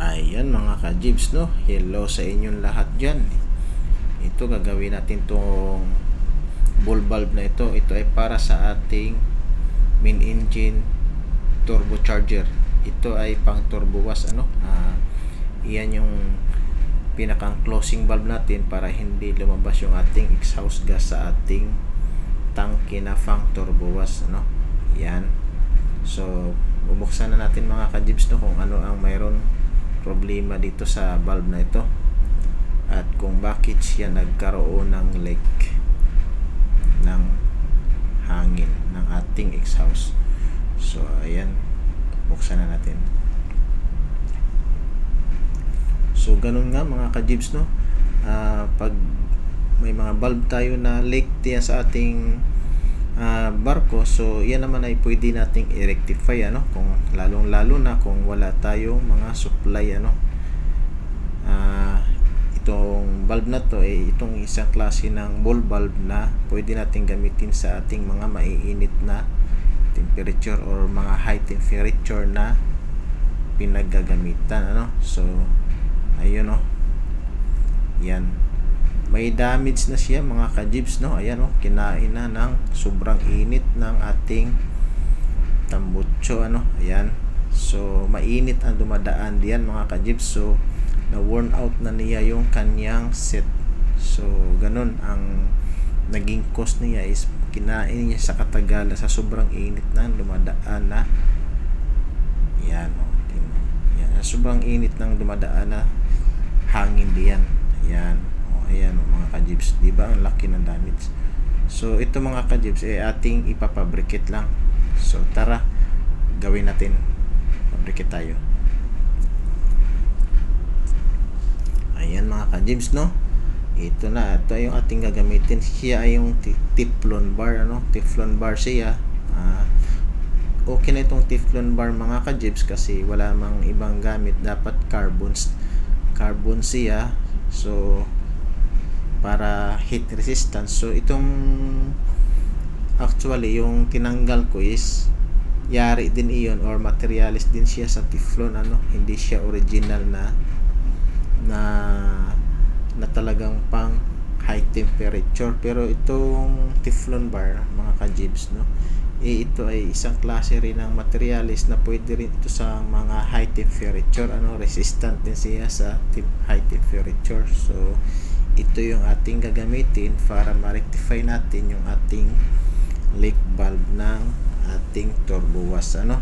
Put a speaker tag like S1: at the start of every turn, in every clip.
S1: Ayan mga ka-Jibs, no? Hello sa inyong lahat dyan. Ito gagawin natin tong ball valve na ito. Ito ay para sa ating main engine turbocharger. Ito ay pang turbo was iyan yung pinakang closing valve natin para hindi lumabas yung ating exhaust gas sa ating tangke na pang turbo was, Yan. So bubuksan na natin mga ka-Jibs, no, kung ano ang mayroon problema dito sa valve na ito at kung bakit siya nagkaroon ng leak ng hangin ng ating exhaust. So ayan, buksan na natin. So ganun nga mga ka-Jibs, no, pag may mga valve tayo na leak diyan sa ating barko, so yan naman ay pwede nating i-rectify, kung lalong lalo na kung wala tayong mga supply, itong valve na to itong isang klase ng ball valve na pwede nating gamitin sa ating mga maiinit na temperature or mga high temperature na pinaggagamitan, so ayun, yan, may damage na siya mga ka-Jibs, no. Ayan, kinain na ng sobrang init ng ating tambutso, ayan. So mainit ang dumadaan diyan mga ka-Jibs. So na worn out na niya yung kanyang set. So ganun ang naging cause niya is kinain niya sa katagalan sa sobrang init na dumadaan na yan, yan, sobrang init ng dumadaan na hangin diyan. Ayan mga ka-Jibs, di ba ang laki ng damage. So ito mga ka-Jibs ating ipapabricate lang. So tara, gawin natin, fabricate tayo. Ayan mga ka-Jibs, no, ito yung ating gagamitin. Siya ay yung Teflon bar, Teflon bar siya. Okay na itong Teflon bar mga ka-Jibs kasi wala mang ibang gamit, dapat carbon siya. So para heat resistance. So itong actually yung tinanggal ko is yari din iyon or materialis din siya sa Teflon, hindi siya original na talagang pang high temperature. Pero itong Teflon bar mga ka-Jibs, ito ay isang klase rin ng materialis na pwede rin ito sa mga high temperature, resistant din siya sa high temperature. So ito yung ating gagamitin para ma-rectify natin yung ating leak valve ng ating turbo was, yan.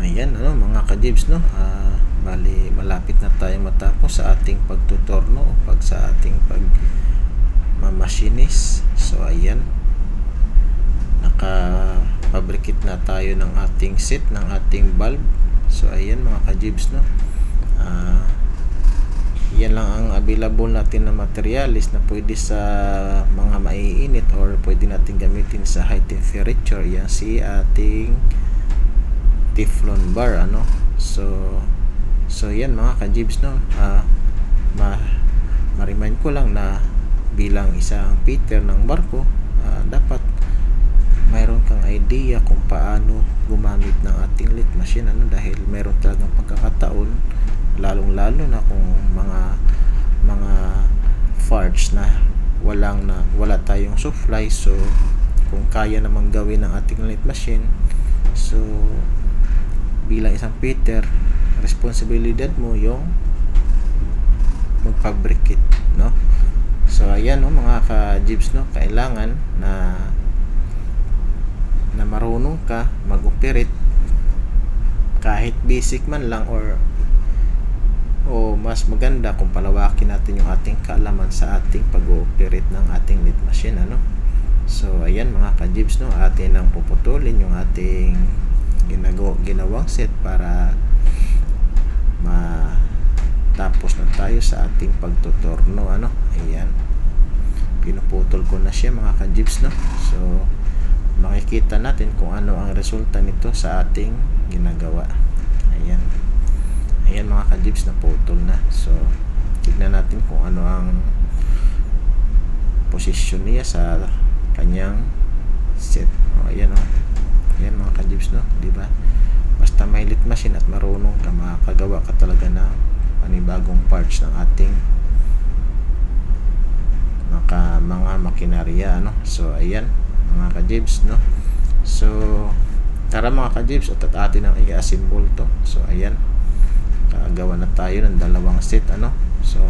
S1: Ayan, mga ka-Jibs, bali malapit na tayo matapos sa ating pagtutorno o sa ating pagmamachinis. So ayan, naka-fabricate na tayo ng ating set, ng ating valve. So ayan mga ka-jibs, no. Yan lang ang available natin na materialis na pwede sa mga maiinit or pwede natin gamitin sa high temperature. Yan si ating Teflon bar, ano. So yan mga ka-jibs, no. Ma-remind ko lang na bilang isang fitter ng barko, dapat mayroon kang idea kung paano gumamit ng ating lit machine, ano, dahil mayroon talagang pagkakataon, lalong-lalo na kung mga parts na wala tayong supply. So kung kaya namang gawin ng ating lit machine, so bilang isang fitter, responsibilidad mo yung mag-fabricate, no. So ayan, no, mga ka-jibs, no, kailangan na marunong ka mag-operate kahit basic man lang, or mas maganda kung palawakin natin yung ating kaalaman sa ating pag-ooperate ng ating lit machine, ano. So ayan mga ka-jibs, no, atin ang puputulin yung ating ginawang set para matapos na tayo sa ating pagtutorno, ano. Ayan, pinuputol ko na siya mga ka-jibs, no. So makikita natin kung ano ang resulta nito sa ating ginagawa. Ayan mga ka-jibs, na putol na. So tignan natin kung ano ang posisyon niya sa kanyang set. Ayan mga ka-jibs, no, di ba? Basta may lit machine at marunong ka, makakagawa ka talaga ng panibagong parts ng ating mga makinarya, no. So ayan mga ka-jibs, no. So tara mga ka-jibs, at atin ang i-assemble to. So ayan, gawa na tayo ng dalawang set, ano. So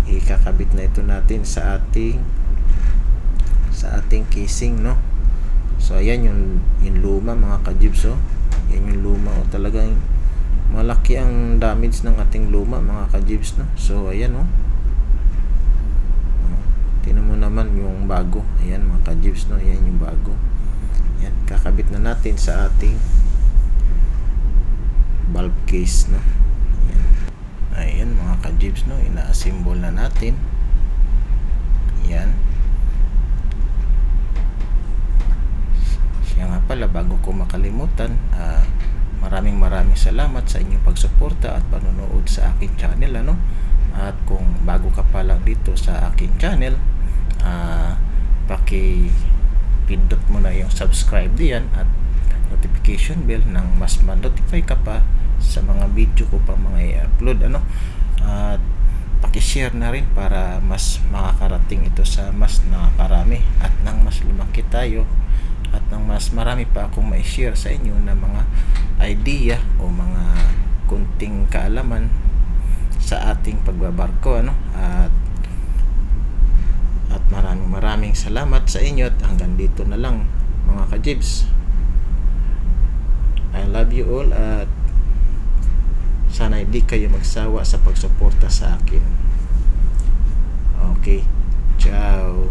S1: ikakabit na ito natin sa ating casing, no. So ayan yung luma mga ka-jibs, yan yung luma, talagang malaki ang damage ng ating luma mga ka-jibs, no. So ayan, tingnan mo naman yung bago. Ayan mga ka-jibs, no, yan yung bago. Yan, kakabit na natin sa ating valve case, no. Ayan mga ka-jibs, no, ina-assemble na natin. Yan. Siya nga pala, bago ko makalimutan, maraming salamat sa inyong pagsuporta at panonood sa aking channel, ano. At kung bago ka pa lang dito sa aking channel, paki-pindot mo na yung subscribe diyan at notification bell nang mas ma-notify ka pa sa mga video ko pa mga i-upload, ano. At paki-share na rin para mas makakarating ito sa mas nakakarami, at nang mas lumaki tayo at nang mas marami pa akong ma-share sa inyo na mga idea o mga kunting kaalaman sa ating pagbabarko, ano. At maraming salamat sa inyo, at hanggang dito na lang mga ka-jibs. I love you all, at sana hindi kayo magsawa sa pagsuporta sa akin. Okay, ciao.